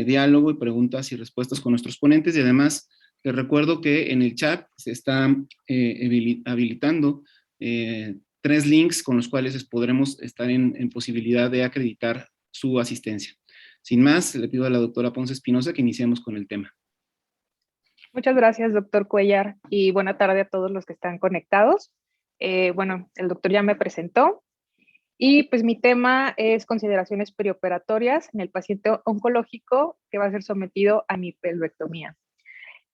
diálogo y preguntas y respuestas con nuestros ponentes. Y además, les recuerdo que en el chat se está habilitando 3 links con los cuales podremos estar en posibilidad de acreditar su asistencia. Sin más, le pido a la doctora Ponce Espinosa que iniciemos con el tema. Muchas gracias, doctor Cuellar, y buena tarde a todos los que están conectados. Bueno, el doctor ya me presentó y pues mi tema es consideraciones perioperatorias en el paciente oncológico que va a ser sometido a nipelvectomía.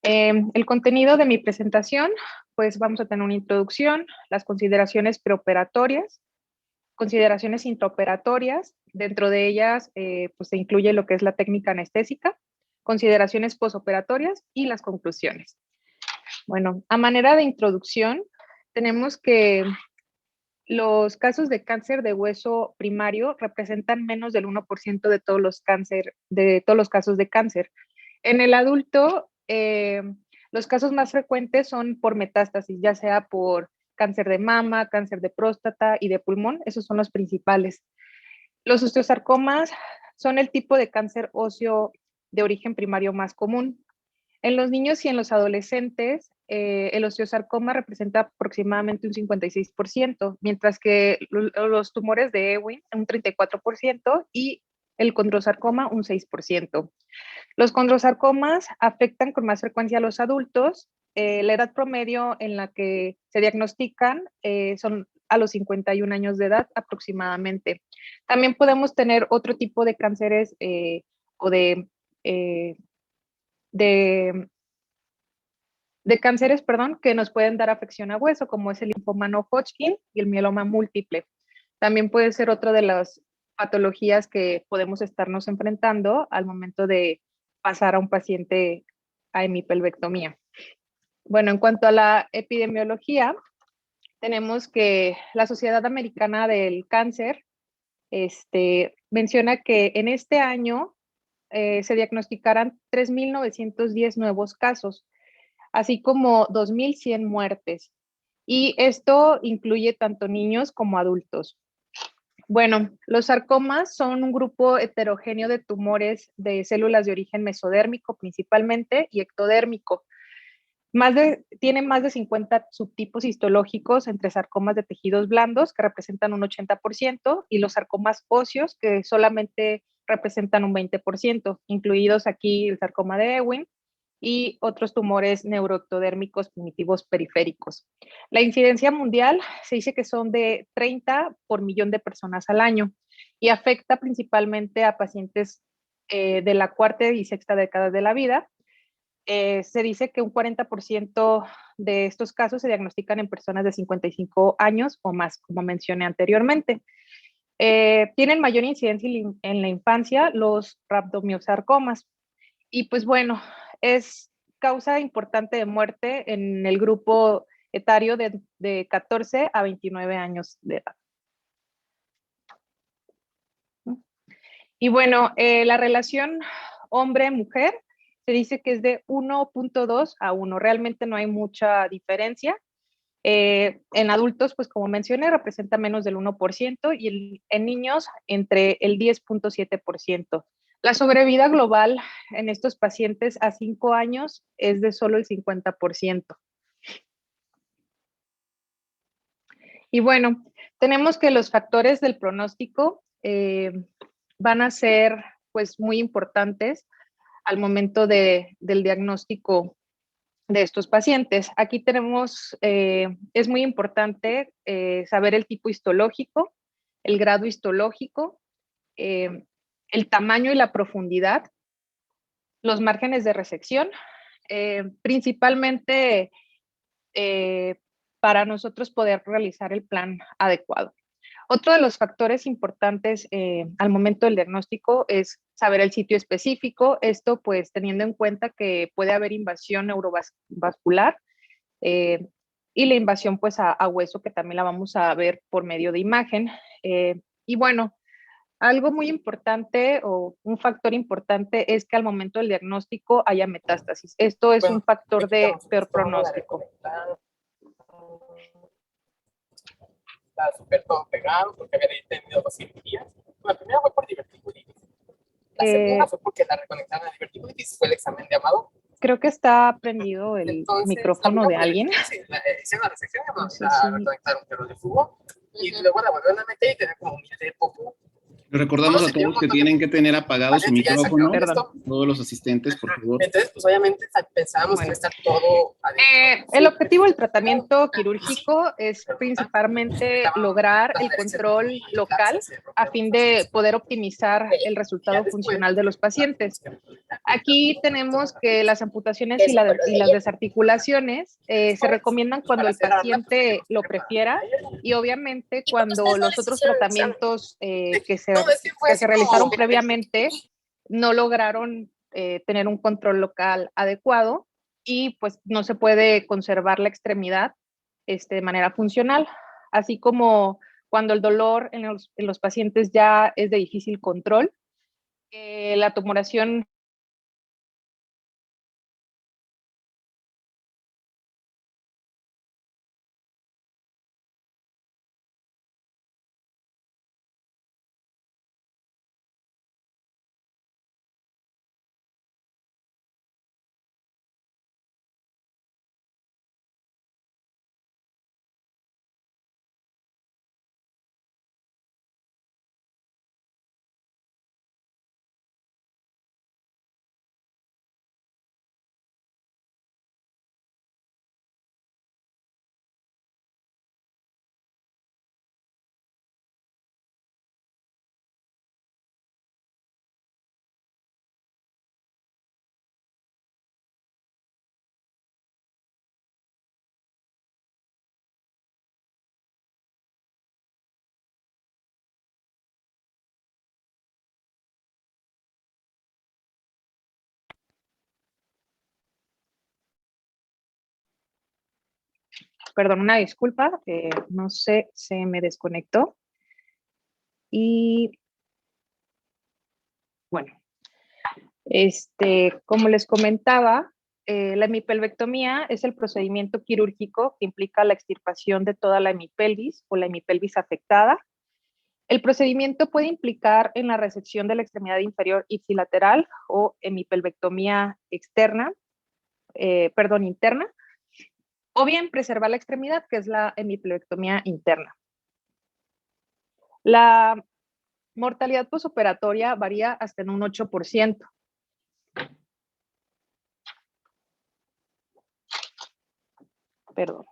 El contenido de mi presentación, pues vamos a tener una introducción, las consideraciones preoperatorias, consideraciones intraoperatorias, dentro de ellas pues se incluye lo que es la técnica anestésica, consideraciones posoperatorias y las conclusiones. Bueno, a manera de introducción, tenemos que los casos de cáncer de hueso primario representan menos del 1% de todos los casos de cáncer. En el adulto, los casos más frecuentes son por metástasis, ya sea por cáncer de mama, cáncer de próstata y de pulmón, esos son los principales. Los osteosarcomas son el tipo de cáncer óseo de origen primario más común. En los niños y en los adolescentes, el osteosarcoma representa aproximadamente un 56%, mientras que los tumores de Ewing un 34% y el condrosarcoma un 6%. Los condrosarcomas afectan con más frecuencia a los adultos. La edad promedio en la que se diagnostican son a los 51 años de edad aproximadamente. También podemos tener otro tipo de cánceres o de cánceres, perdón, que nos pueden dar afección a hueso, como es el linfoma no Hodgkin y el mieloma múltiple. También puede ser otra de las patologías que podemos estarnos enfrentando al momento de pasar a un paciente a hemipelvectomía. Bueno, en cuanto a la epidemiología, tenemos que la Sociedad Americana del Cáncer menciona que en este año se diagnosticarán 3.910 nuevos casos, así como 2.100 muertes. Y esto incluye tanto niños como adultos. Bueno, los sarcomas son un grupo heterogéneo de tumores de células de origen mesodérmico principalmente y ectodérmico. Tienen más de 50 subtipos histológicos entre sarcomas de tejidos blandos, que representan un 80%, y los sarcomas óseos, que solamente representan un 20%, incluidos aquí el sarcoma de Ewing y otros tumores neuroectodérmicos primitivos periféricos. La incidencia mundial se dice que son de 30 por millón de personas al año y afecta principalmente a pacientes de la cuarta y sexta década de la vida. Se dice que un 40% de estos casos se diagnostican en personas de 55 años o más, como mencioné anteriormente. Tienen mayor incidencia en la infancia los rhabdomyosarcomas. Y pues bueno, es causa importante de muerte en el grupo etario de 14 a 29 años de edad. Y bueno, la relación hombre-mujer se dice que es de 1.2 a 1. Realmente no hay mucha diferencia. En adultos, pues como mencioné, representa menos del 1% y en niños entre el 10.7%. La sobrevida global en estos pacientes a 5 años es de solo el 50%. Y bueno, tenemos que los factores del pronóstico van a ser pues muy importantes al momento del diagnóstico de estos pacientes. Aquí tenemos, es muy importante saber el tipo histológico, el grado histológico, el tamaño y la profundidad, los márgenes de resección, principalmente para nosotros poder realizar el plan adecuado. Otro de los factores importantes al momento del diagnóstico es saber el sitio específico, esto pues teniendo en cuenta que puede haber invasión neurovascular y la invasión pues a hueso, que también la vamos a ver por medio de imagen. Y bueno, algo muy importante o un factor importante es que al momento del diagnóstico haya metástasis. Esto es un factor de peor pronóstico. Estaba súper todo pegado porque había tenido 2 cirugías. La primera fue por diverticulitis. La segunda fue porque la reconectaron a diverticulitis, fue el examen de Amado. Creo que está prendido el Entonces, micrófono de alguien. Sí, hicieron la resección, No sé la si... reconectaron, pero de flujo, y luego la volvieron a meter y tenía como un de popó. Recordamos a todos que tienen que tener apagado su micrófono, todos los asistentes, por favor. Entonces, pues obviamente pensábamos que estar todo adentro. El objetivo del tratamiento quirúrgico es principalmente lograr el control local a fin de poder optimizar el resultado funcional de los pacientes. Aquí tenemos que las amputaciones y las desarticulaciones se recomiendan cuando el paciente lo prefiera y obviamente cuando los otros tratamientos que se realizaron previamente no lograron tener un control local adecuado y pues no se puede conservar la extremidad de manera funcional, así como cuando el dolor en los pacientes ya es de difícil control, la tumoración perdón, una disculpa, no sé, se me desconectó. Y bueno, como les comentaba, la hemipelvectomía es el procedimiento quirúrgico que implica la extirpación de toda la hemipelvis o la hemipelvis afectada. El procedimiento puede implicar en la resección de la extremidad inferior ipsilateral o hemipelvectomía interna, o bien preservar la extremidad, que es la hemipelvectomía interna. La mortalidad posoperatoria varía hasta en un 8%. Perdón.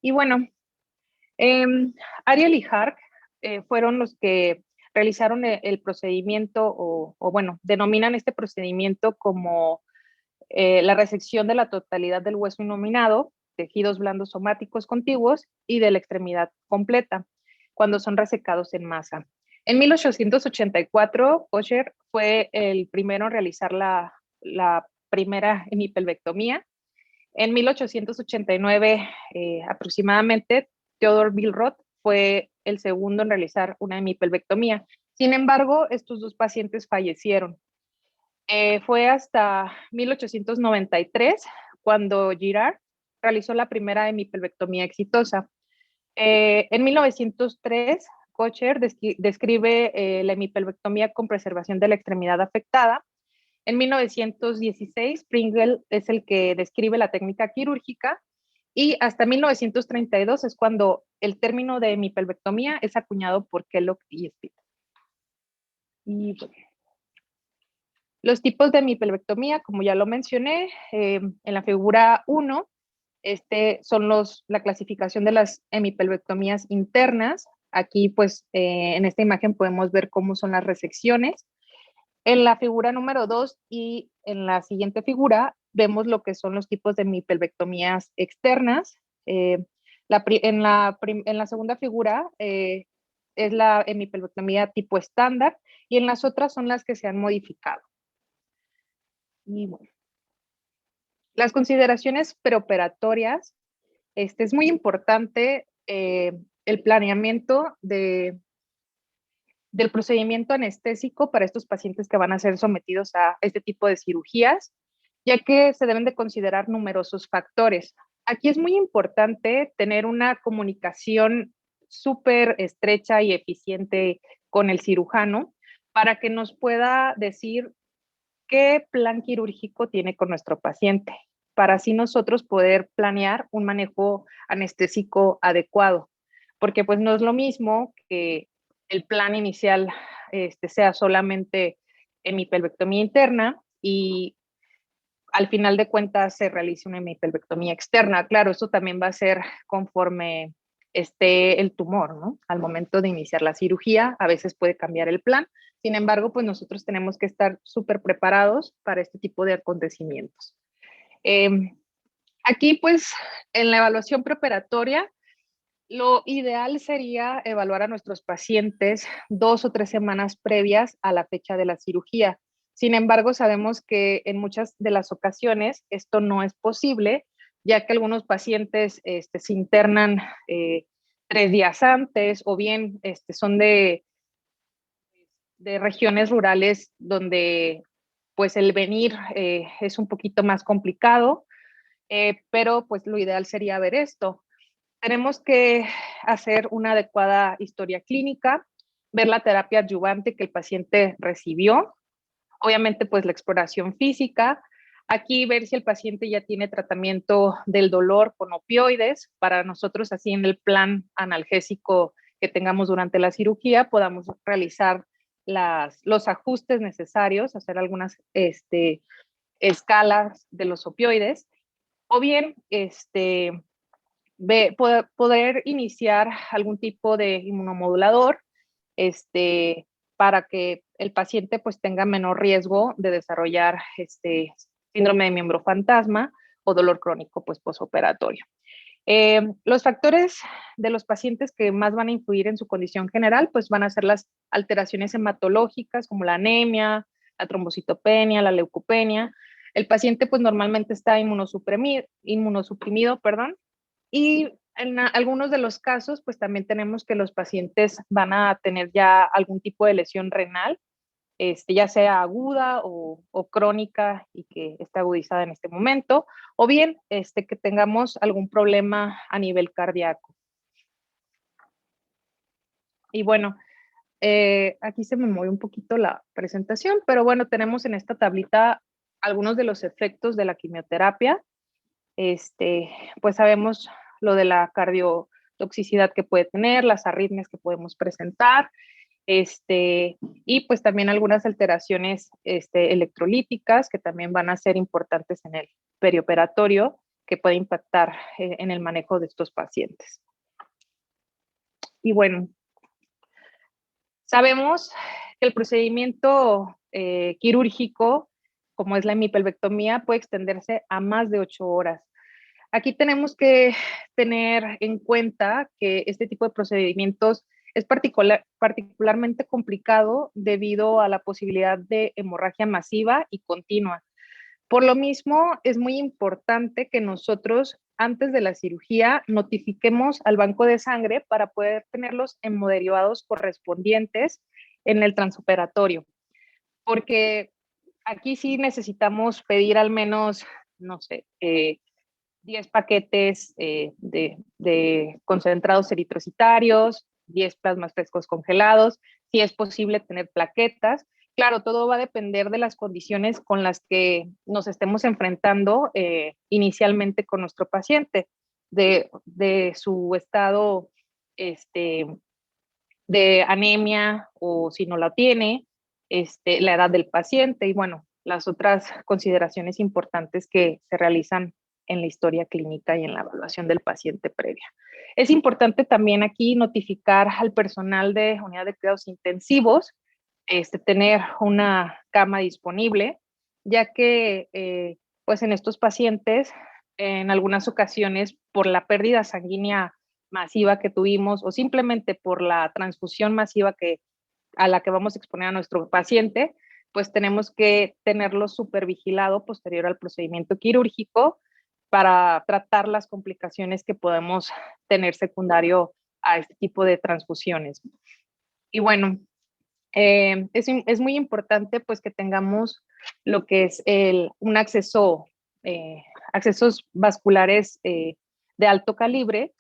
Y bueno, Ariel y Hark fueron los que realizaron el procedimiento, o bueno, denominan este procedimiento como la resección de la totalidad del hueso innominado, tejidos blandos somáticos contiguos y de la extremidad completa, cuando son resecados en masa. En 1884, Kocher fue el primero en realizar la primera hemipelvectomía. En 1889, aproximadamente, Theodor Billroth fue el segundo en realizar una hemipelvectomía. Sin embargo, estos dos pacientes fallecieron. Fue hasta 1893 cuando Girard realizó la primera hemipelvectomía exitosa. En 1903, Kocher describe la hemipelvectomía con preservación de la extremidad afectada. En 1916, Pringle es el que describe la técnica quirúrgica y hasta 1932 es cuando el término de hemipelvectomía es acuñado por Kellogg y Spitt. Y bueno, los tipos de hemipelvectomía, como ya lo mencioné, en la figura 1, son la clasificación de las hemipelvectomías internas. Aquí, pues, en esta imagen podemos ver cómo son las resecciones. En la figura número 2 y en la siguiente figura vemos lo que son los tipos de hemipelvectomías externas. En la segunda figura es la hemipelvectomía tipo estándar y en las otras son las que se han modificado. Y bueno, las consideraciones preoperatorias, es muy importante el planeamiento del procedimiento anestésico para estos pacientes que van a ser sometidos a este tipo de cirugías, ya que se deben de considerar numerosos factores. Aquí es muy importante tener una comunicación súper estrecha y eficiente con el cirujano, para que nos pueda decir qué plan quirúrgico tiene con nuestro paciente, para así nosotros poder planear un manejo anestésico adecuado, porque pues no es lo mismo que el plan inicial sea solamente hemipelvectomía interna y al final de cuentas se realice una hemipelvectomía externa. Claro, eso también va a ser conforme esté el tumor, ¿no? Al momento de iniciar la cirugía, a veces puede cambiar el plan. Sin embargo, pues nosotros tenemos que estar súper preparados para este tipo de acontecimientos. Aquí, pues, en la evaluación preoperatoria, lo ideal sería evaluar a nuestros pacientes 2 o 3 semanas previas a la fecha de la cirugía. Sin embargo, sabemos que en muchas de las ocasiones esto no es posible, ya que algunos pacientes se internan 3 días antes o bien son de regiones rurales donde pues el venir es un poquito más complicado, pero pues lo ideal sería ver esto. Tenemos que hacer una adecuada historia clínica, ver la terapia adyuvante que el paciente recibió, obviamente pues la exploración física, aquí ver si el paciente ya tiene tratamiento del dolor con opioides, para nosotros así en el plan analgésico que tengamos durante la cirugía podamos realizar los ajustes necesarios, hacer algunas escalas de los opioides, o bien poder iniciar algún tipo de inmunomodulador para que el paciente pues tenga menor riesgo de desarrollar síndrome de miembro fantasma o dolor crónico pues posoperatorio. Los factores de los pacientes que más van a influir en su condición general pues van a ser las alteraciones hematológicas como la anemia, la trombocitopenia, la leucopenia. El paciente pues normalmente está inmunosuprimido, perdón, y en algunos de los casos, pues también tenemos que los pacientes van a tener ya algún tipo de lesión renal, ya sea aguda o crónica y que esté agudizada en este momento, o bien que tengamos algún problema a nivel cardíaco. Y bueno, aquí se me mueve un poquito la presentación, pero bueno, tenemos en esta tablita algunos de los efectos de la quimioterapia. Pues sabemos lo de la cardiotoxicidad que puede tener, las arritmias que podemos presentar, y pues también algunas alteraciones electrolíticas que también van a ser importantes en el perioperatorio que puede impactar en el manejo de estos pacientes. Y bueno, sabemos que el procedimiento quirúrgico, como es la hemipelvectomía, puede extenderse a más de 8 horas. Aquí tenemos que tener en cuenta que este tipo de procedimientos es particularmente complicado debido a la posibilidad de hemorragia masiva y continua. Por lo mismo, es muy importante que nosotros, antes de la cirugía, notifiquemos al banco de sangre para poder tener los hemoderivados correspondientes en el transoperatorio, porque aquí sí necesitamos pedir al menos, no sé, 10 paquetes de concentrados eritrocitarios, 10 plasmas frescos congelados, si es posible tener plaquetas. Claro, todo va a depender de las condiciones con las que nos estemos enfrentando inicialmente con nuestro paciente, de su estado de anemia o si no la tiene, la edad del paciente y bueno, las otras consideraciones importantes que se realizan en la historia clínica y en la evaluación del paciente previa. Es importante también aquí notificar al personal de unidad de cuidados intensivos, tener una cama disponible, ya que pues en estos pacientes, en algunas ocasiones, por la pérdida sanguínea masiva que tuvimos o simplemente por la transfusión masiva a la que vamos a exponer a nuestro paciente, pues tenemos que tenerlo súper vigilado posterior al procedimiento quirúrgico para tratar las complicaciones que podemos tener secundario a este tipo de transfusiones. Y bueno, es muy importante pues que tengamos lo que es un accesos vasculares de alto calibre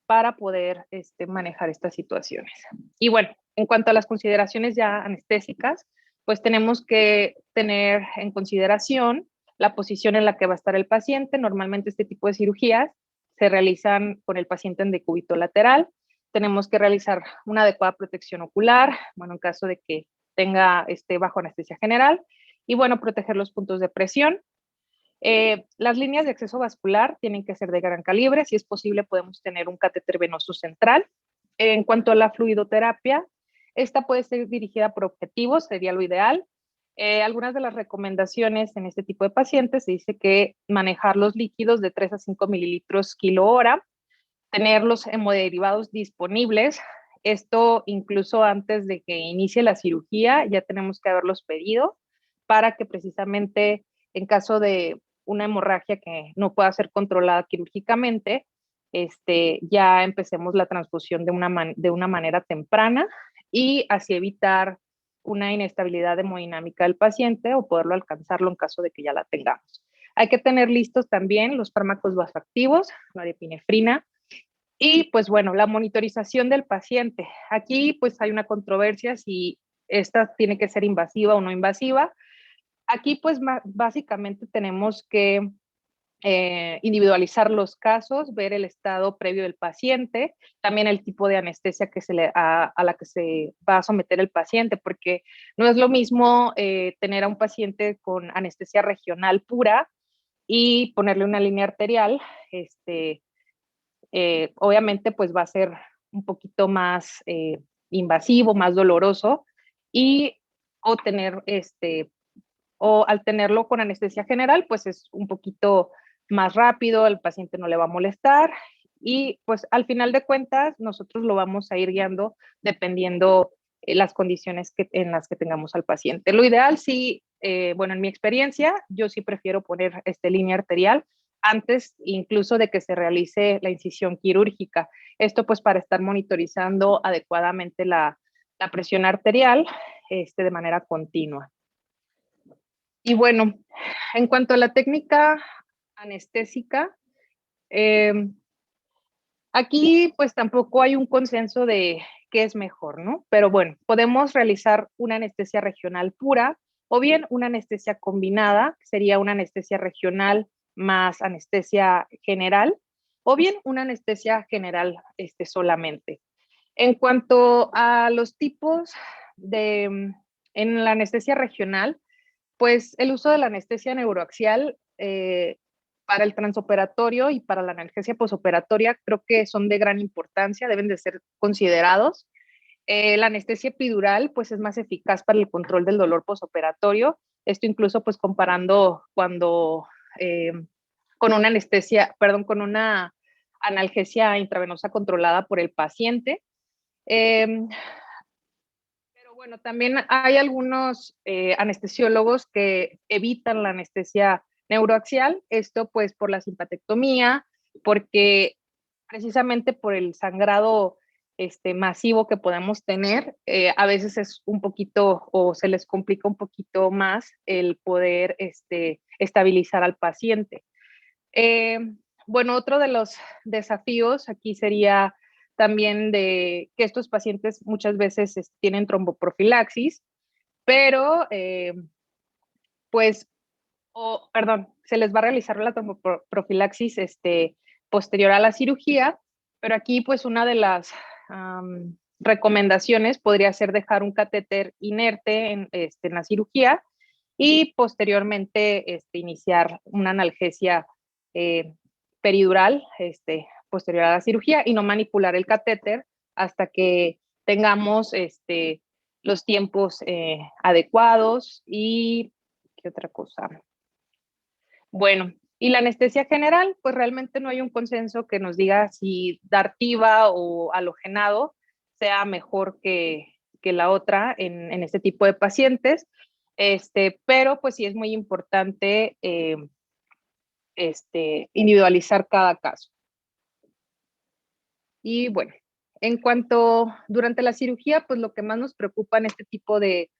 para poder manejar estas situaciones. Y bueno, En cuanto a las consideraciones ya anestésicas, pues tenemos que tener en consideración la posición en la que va a estar el paciente. Normalmente este tipo de cirugías se realizan con el paciente en decúbito lateral. Tenemos que realizar una adecuada protección ocular, bueno, en caso de que esté bajo anestesia general, y bueno, proteger los puntos de presión. Las líneas de acceso vascular tienen que ser de gran calibre. Si es posible, podemos tener un catéter venoso central. En cuanto a la fluidoterapia, esta puede ser dirigida por objetivos, sería lo ideal. Algunas de las recomendaciones en este tipo de pacientes se dice que manejar los líquidos de 3 a 5 mililitros kilo hora, tener los hemoderivados disponibles. Esto incluso antes de que inicie la cirugía ya tenemos que haberlos pedido para que precisamente en caso de una hemorragia que no pueda ser controlada quirúrgicamente, ya empecemos la transfusión de una manera temprana y así evitar una inestabilidad hemodinámica del paciente o poderlo alcanzarlo en caso de que ya la tengamos. Hay que tener listos también los fármacos vasoactivos, la epinefrina, y pues bueno, la monitorización del paciente. Aquí pues hay una controversia si esta tiene que ser invasiva o no invasiva. Aquí pues básicamente tenemos que individualizar los casos, ver el estado previo del paciente, también el tipo de anestesia a la que se va a someter el paciente, porque no es lo mismo tener a un paciente con anestesia regional pura y ponerle una línea arterial, obviamente pues va a ser un poquito más invasivo, más doloroso, y o tener o al tenerlo con anestesia general, pues es un poquito más rápido, al paciente no le va a molestar y pues al final de cuentas nosotros lo vamos a ir guiando dependiendo las condiciones en las que tengamos al paciente. Lo ideal sí, bueno, en mi experiencia, yo sí prefiero poner línea arterial antes incluso de que se realice la incisión quirúrgica. Esto pues para estar monitorizando adecuadamente la presión arterial de manera continua. Y bueno, en cuanto a la técnica anestésica, aquí pues tampoco hay un consenso de qué es mejor, ¿no? Pero bueno, podemos realizar una anestesia regional pura o bien una anestesia combinada, que sería una anestesia regional más anestesia general, o bien una anestesia general solamente. En cuanto a los tipos en la anestesia regional, pues el uso de la anestesia neuroaxial para el transoperatorio y para la analgesia posoperatoria creo que son de gran importancia, deben de ser considerados. La anestesia epidural pues es más eficaz para el control del dolor posoperatorio. Esto incluso pues comparando cuando con una anestesia, perdón, con una analgesia intravenosa controlada por el paciente. Pero bueno, también hay algunos anestesiólogos que evitan la anestesia neuroaxial, esto pues por la simpatectomía, porque precisamente por el sangrado masivo que podemos tener, a veces es un poquito o se les complica un poquito más el poder estabilizar al paciente. Eh, bueno, otro de los desafíos aquí sería también de que estos pacientes muchas veces tienen tromboprofilaxis, pero pues, perdón, se les va a realizar la tromboprofilaxis posterior a la cirugía, pero aquí pues una de las recomendaciones podría ser dejar un catéter inerte en la cirugía y posteriormente iniciar una analgesia eh, peridural posterior a la cirugía y no manipular el catéter hasta que tengamos los tiempos adecuados. Y ¿qué otra cosa? Bueno, y la anestesia general, pues realmente no hay un consenso que nos diga si dar TIVA o halogenado sea mejor que la otra en este tipo de pacientes. Pero pues sí es muy importante individualizar cada caso. Y bueno, en cuanto durante la cirugía, pues lo que más nos preocupa en este tipo de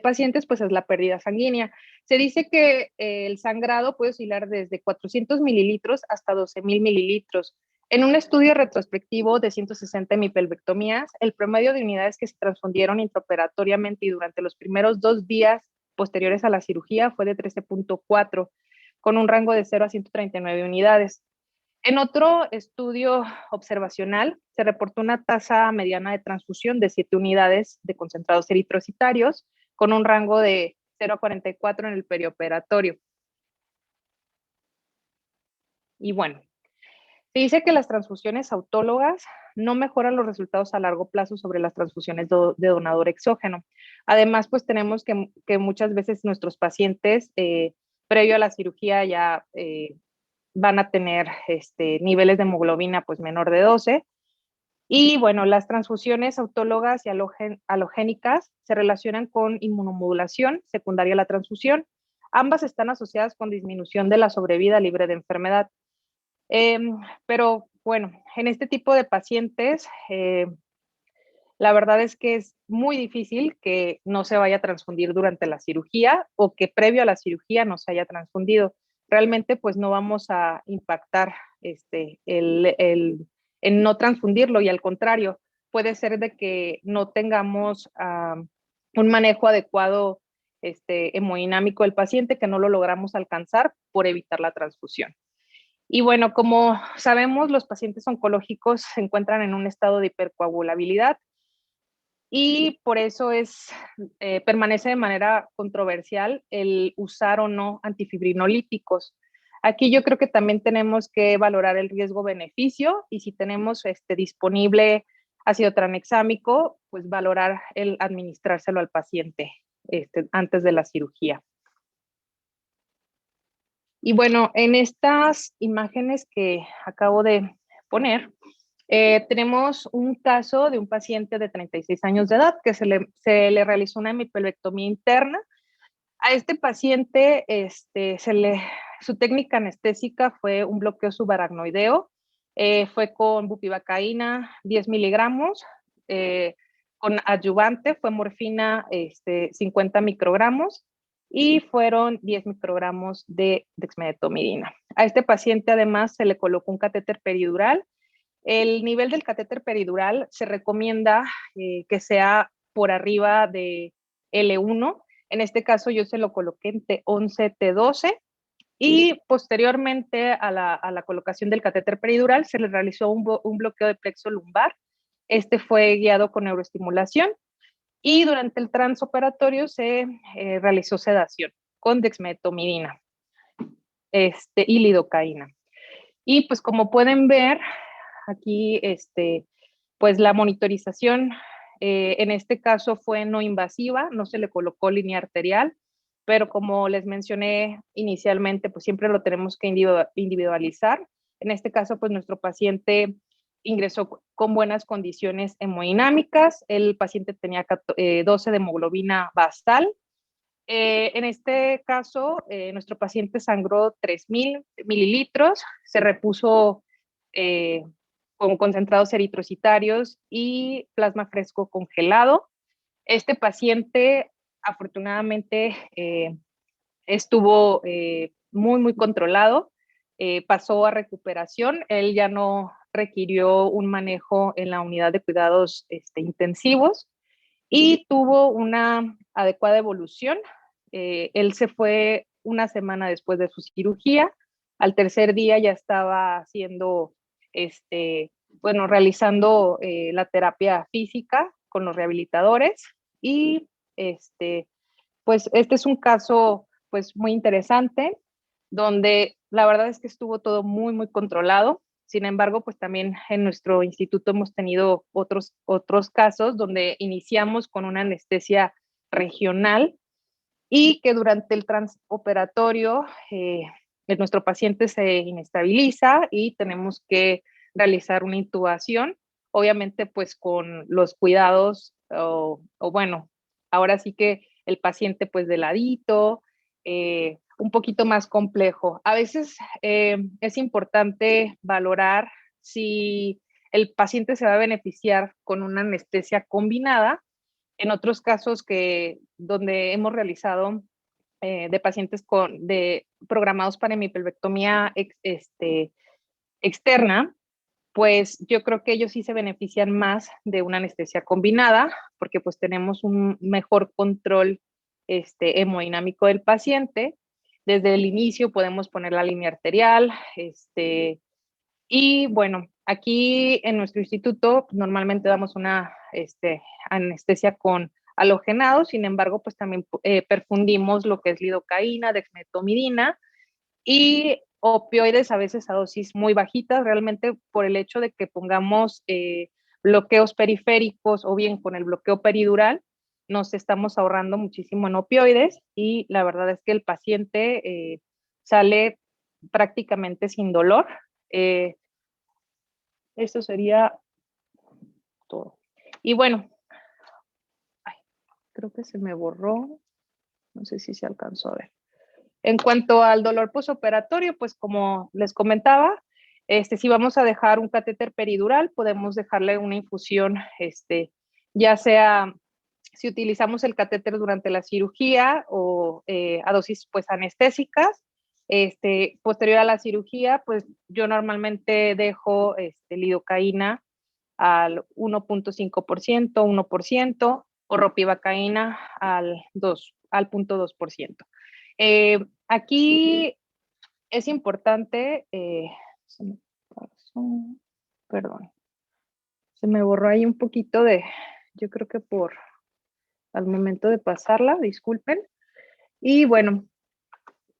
pacientes, pues es la pérdida sanguínea. Se dice que el sangrado puede oscilar desde 400 mililitros hasta 12,000 mililitros. En un estudio retrospectivo de 160 hemipelvectomías, el promedio de unidades que se transfundieron intraoperatoriamente y durante los primeros 2 días posteriores a la cirugía fue de 13.4, con un rango de 0 a 139 unidades. En otro estudio observacional, se reportó una tasa mediana de transfusión de 7 unidades de concentrados eritrocitarios, con un rango de 0 a 44 en el perioperatorio. Y bueno, se dice que las transfusiones autólogas no mejoran los resultados a largo plazo sobre las transfusiones de donador exógeno. Además, pues tenemos que muchas veces nuestros pacientes, previo a la cirugía, ya van a tener niveles de hemoglobina pues menor de 12. Y bueno, las transfusiones autólogas y halogénicas se relacionan con inmunomodulación secundaria a la transfusión. Ambas están asociadas con disminución de la sobrevida libre de enfermedad. Pero bueno, en este tipo de pacientes, la verdad es que es muy difícil que no se vaya a transfundir durante la cirugía o que previo a la cirugía no se haya transfundido. Realmente pues no vamos a impactar en no transfundirlo y al contrario, puede ser de que no tengamos un manejo adecuado hemodinámico del paciente, que no lo logramos alcanzar por evitar la transfusión. Y bueno, como sabemos, los pacientes oncológicos se encuentran en un estado de hipercoagulabilidad y por eso permanece de manera controversial el usar o no antifibrinolíticos. Aquí yo creo que también tenemos que valorar el riesgo-beneficio y si tenemos disponible ácido tranexámico, pues valorar el administrárselo al paciente antes de la cirugía. Y bueno, en estas imágenes que acabo de poner, tenemos un caso de un paciente de 36 años de edad que se le realizó una hemipelvectomía interna. A este paciente, su técnica anestésica fue un bloqueo subaracnoideo, fue con bupivacaína 10 miligramos, con adyuvante fue morfina 50 microgramos y fueron 10 microgramos de dexmedetomidina. A este paciente además se le colocó un catéter peridural. El nivel del catéter peridural se recomienda que sea por arriba de L1. En este caso yo se lo coloqué en T11, T12 y posteriormente a la colocación del catéter peridural se le realizó un bloqueo de plexo lumbar. Este fue guiado con neuroestimulación y durante el transoperatorio se realizó sedación con dexmedetomidina y lidocaína. Y pues como pueden ver, aquí pues la monitorización en este caso fue no invasiva, no se le colocó línea arterial, pero como les mencioné inicialmente, pues siempre lo tenemos que individualizar. En este caso, pues nuestro paciente ingresó con buenas condiciones hemodinámicas, el paciente tenía 12 de hemoglobina basal. En este caso, nuestro paciente sangró 3.000 mililitros, se repuso con concentrados eritrocitarios y plasma fresco congelado. Este paciente afortunadamente estuvo muy, muy controlado, pasó a recuperación, él ya no requirió un manejo en la unidad de cuidados intensivos y tuvo una adecuada evolución. Él se fue una semana después de su cirugía, al tercer día ya estaba haciendo realizando la terapia física con los rehabilitadores y pues este es un caso pues muy interesante donde la verdad es que estuvo todo muy, muy controlado. Sin embargo, pues también en nuestro instituto hemos tenido otros casos donde iniciamos con una anestesia regional y que durante el transoperatorio nuestro paciente se inestabiliza y tenemos que realizar una intubación, obviamente pues con los cuidados o bueno, ahora sí que el paciente pues de ladito, un poquito más complejo. A veces es importante valorar si el paciente se va a beneficiar con una anestesia combinada. En otros casos donde hemos realizado de pacientes programados para hemipelvectomía externa, pues yo creo que ellos sí se benefician más de una anestesia combinada, porque pues tenemos un mejor control hemodinámico del paciente. Desde el inicio podemos poner la línea arterial, y bueno, aquí en nuestro instituto normalmente damos una anestesia con halogenado, sin embargo, pues también perfundimos lo que es lidocaína, dexmedetomidina y opioides a veces a dosis muy bajitas, realmente por el hecho de que pongamos bloqueos periféricos o bien con el bloqueo peridural, nos estamos ahorrando muchísimo en opioides y la verdad es que el paciente sale prácticamente sin dolor. Eh, Esto sería todo. Y bueno, ay, creo que se me borró, no sé si se alcanzó a ver. En cuanto al dolor posoperatorio, pues como les comentaba, si vamos a dejar un catéter peridural, podemos dejarle una infusión, ya sea si utilizamos el catéter durante la cirugía o a dosis pues anestésicas. Posterior a la cirugía, pues yo normalmente dejo lidocaína al 1.5%, 1%, o ropivacaína al 0.2%. Aquí es importante, se me pasó, perdón, se me borró ahí un poquito yo creo que al momento de pasarla, disculpen. Y bueno,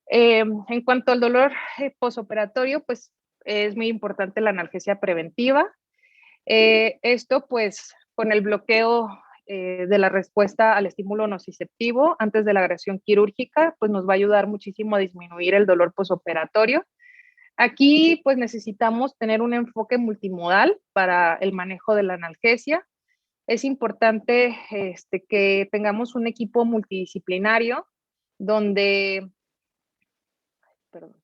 en cuanto al dolor posoperatorio, pues es muy importante la analgesia preventiva. Esto pues con el bloqueo de la respuesta al estímulo nociceptivo antes de la agresión quirúrgica, pues nos va a ayudar muchísimo a disminuir el dolor posoperatorio. Aquí pues necesitamos tener un enfoque multimodal para el manejo de la analgesia. Es importante que tengamos un equipo multidisciplinario donde, perdón,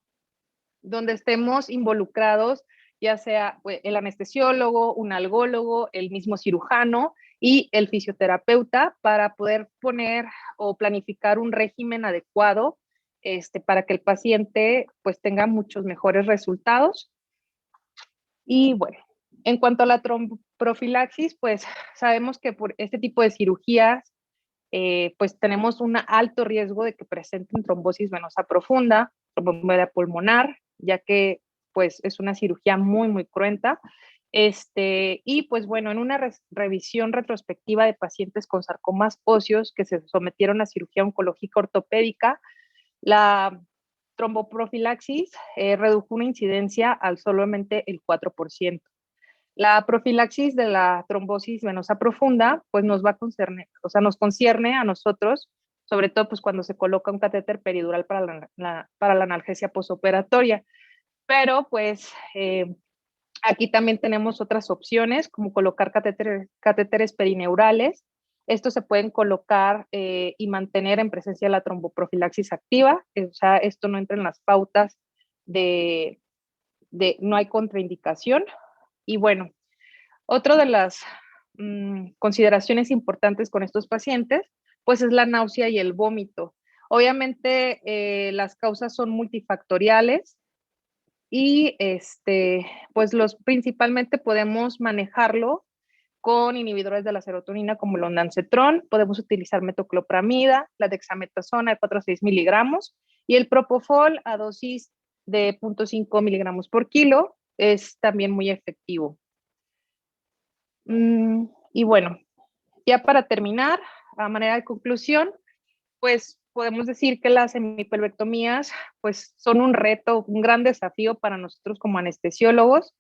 donde estemos involucrados, ya sea el anestesiólogo, un algólogo, el mismo cirujano y el fisioterapeuta para poder poner o planificar un régimen adecuado para que el paciente pues tenga muchos mejores resultados. Y bueno, en cuanto a la tromboprofilaxis, pues sabemos que por este tipo de cirugías pues tenemos un alto riesgo de que presenten trombosis venosa profunda, tromboembolia pulmonar, ya que pues es una cirugía muy, muy cruenta. Y pues bueno, en una revisión retrospectiva de pacientes con sarcomas óseos que se sometieron a cirugía oncológica ortopédica, la tromboprofilaxis redujo una incidencia al solamente el 4%. La profilaxis de la trombosis venosa profunda, pues nos va a concerner, o sea, nos concierne a nosotros, sobre todo pues cuando se coloca un catéter peridural para la analgesia posoperatoria. Pero pues aquí también tenemos otras opciones, como colocar catéteres perineurales. Estos se pueden colocar y mantener en presencia de la tromboprofilaxis activa, o sea, esto no entra en las pautas no hay contraindicación. Y bueno, otra de las consideraciones importantes con estos pacientes, pues es la náusea y el vómito. Obviamente las causas son multifactoriales y pues principalmente podemos manejarlo con inhibidores de la serotonina como el ondansetron, podemos utilizar metoclopramida, la dexametasona de 4 a 6 miligramos y el propofol a dosis de 0.5 miligramos por kilo es también muy efectivo. Y bueno, ya para terminar, a manera de conclusión, pues podemos decir que las semipelvectomías pues son un reto, un gran desafío para nosotros como anestesiólogos.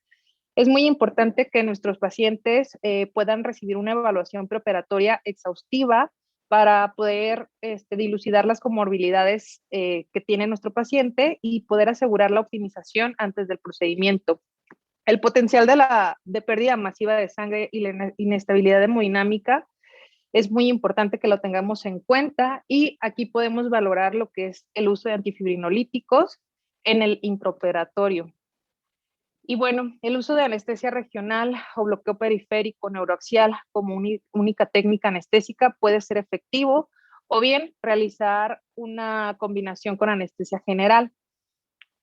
Es muy importante que nuestros pacientes puedan recibir una evaluación preoperatoria exhaustiva para poder dilucidar las comorbilidades que tiene nuestro paciente y poder asegurar la optimización antes del procedimiento. El potencial de pérdida masiva de sangre y la inestabilidad hemodinámica es muy importante que lo tengamos en cuenta y aquí podemos valorar lo que es el uso de antifibrinolíticos en el intraoperatorio. Y bueno, el uso de anestesia regional o bloqueo periférico neuroaxial como única técnica anestésica puede ser efectivo o bien realizar una combinación con anestesia general.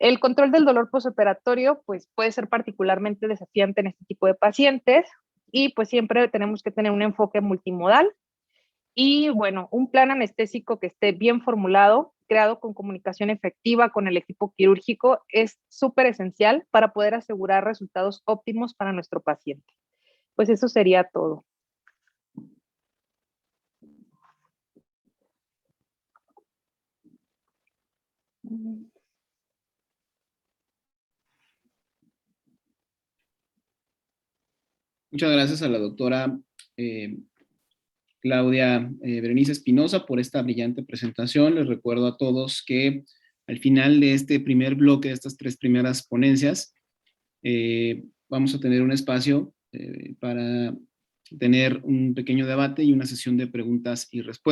El control del dolor postoperatorio pues, puede ser particularmente desafiante en este tipo de pacientes y pues siempre tenemos que tener un enfoque multimodal y bueno, un plan anestésico que esté bien formulado, creado con comunicación efectiva con el equipo quirúrgico es súper esencial para poder asegurar resultados óptimos para nuestro paciente. Pues eso sería todo. Muchas gracias a la doctora Claudia Berenice Espinosa por esta brillante presentación. Les recuerdo a todos que al final de este primer bloque, de estas 3 primeras ponencias, vamos a tener un espacio para tener un pequeño debate y una sesión de preguntas y respuestas.